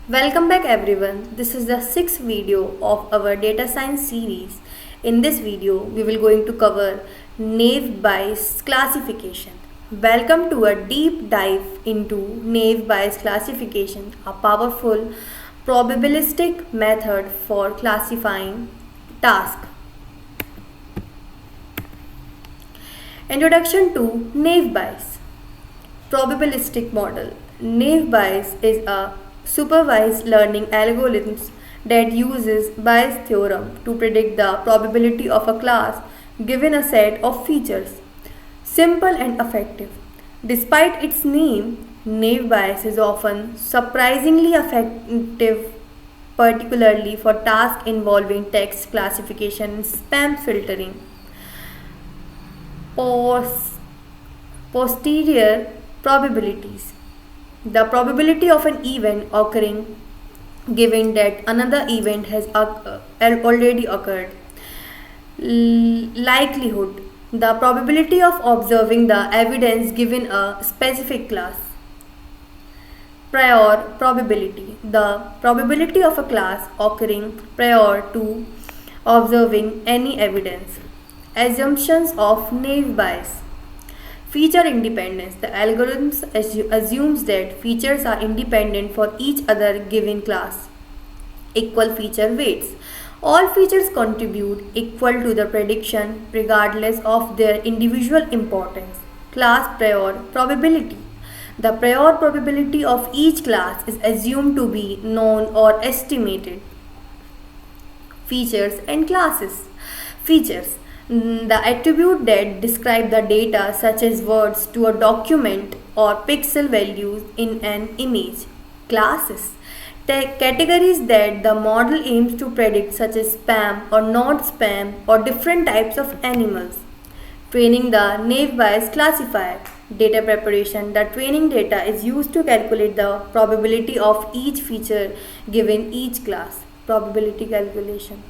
Welcome back everyone. This is the sixth video of our data science series. In this video, we will going to cover Naive Bayes classification. Welcome to a deep dive into Naive Bayes classification, a powerful probabilistic method for classifying tasks. Introduction to Naive Bayes. Probabilistic model. Naive Bayes is a supervised learning algorithms that uses Bayes' theorem to predict the probability of a class given a set of features. Simple and effective. Despite its name, Naive Bayes is often surprisingly effective, particularly for tasks involving text classification and spam filtering. Posterior probabilities. The probability of an event occurring given that another event has already occurred. Likelihood. The probability of observing the evidence given a specific class. Prior probability. The probability of a class occurring prior to observing any evidence. Assumptions of Naive Bayes. Feature independence. The algorithm assumes that features are independent for each other given class. Equal feature weights. All features contribute equal to the prediction regardless of their individual importance. Class prior probability. The prior probability of each class is assumed to be known or estimated. Features and classes. Features. The attribute that describe the data such as words to a document or pixel values in an image. Classes. Categories that the model aims to predict such as spam or not spam or different types of animals. Training the Naive Bayes classifier. Data preparation. The training data is used to calculate the probability of each feature given each class. Probability calculation.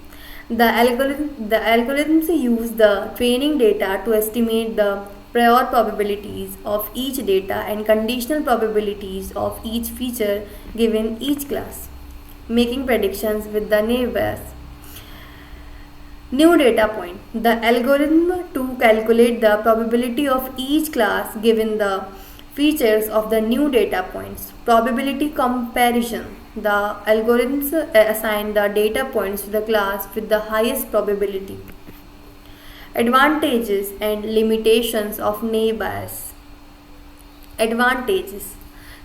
The algorithms use the training data to estimate the prior probabilities of each data and conditional probabilities of each feature given each class, making predictions with the Naive Bayes. New data point. The algorithm to calculate the probability of each class given the features of the new data points. Probability comparison. The algorithms assign the data points to the class with the highest probability. Advantages and limitations of Naive Bayes. Advantages.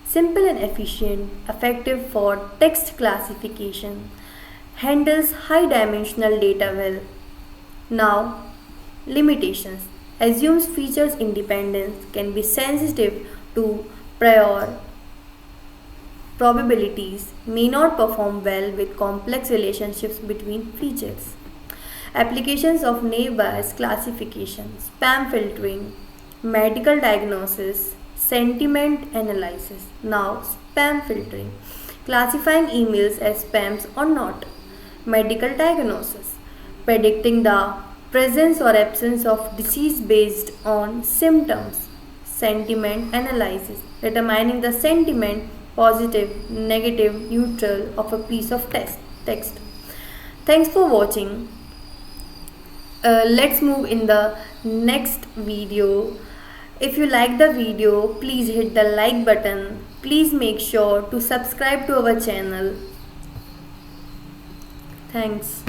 Simple and efficient, effective for text classification, handles high dimensional data well. Now, limitations. Assumes features independence, can be sensitive to prior probabilities, may not perform well with complex relationships between features. Applications of Naive Bayes classification, spam filtering, medical diagnosis, sentiment analysis. Now, spam filtering, classifying emails as spams or not. Medical diagnosis, predicting the presence or absence of disease based on symptoms. Sentiment analysis, determining the sentiment positive, negative, neutral of a piece of text. Thanks for watching. Let's move in the next video. If you like the video, please hit the like button. Please make sure to subscribe to our channel. Thanks.